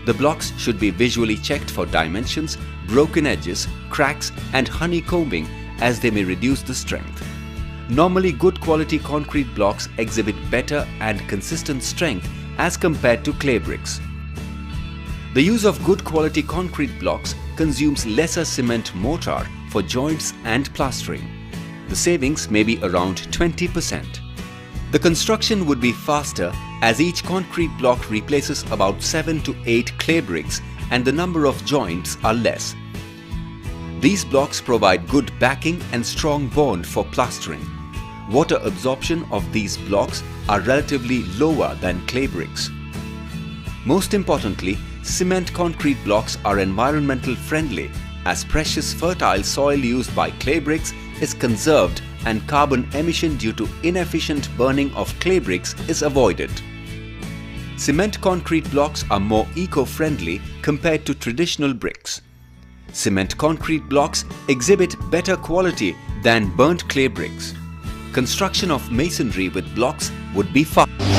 The blocks should be visually checked for dimensions, broken edges, cracks and honeycombing, as they may reduce the strength. Normally, good quality concrete blocks exhibit better and consistent strength as compared to clay bricks. The use of good quality concrete blocks consumes lesser cement mortar for joints and plastering. The savings may be around 20%. The construction would be faster as each concrete block replaces about 7 to 8 clay bricks and the number of joints are less. These blocks provide good backing and strong bond for plastering. Water absorption of these blocks are relatively lower than clay bricks. Most importantly, cement concrete blocks are environmental friendly as precious fertile soil used by clay bricks is conserved and carbon emission due to inefficient burning of clay bricks is avoided. Cement concrete blocks are more eco-friendly compared to traditional bricks. Cement concrete blocks exhibit better quality than burnt clay bricks. Construction of masonry with blocks would be fast.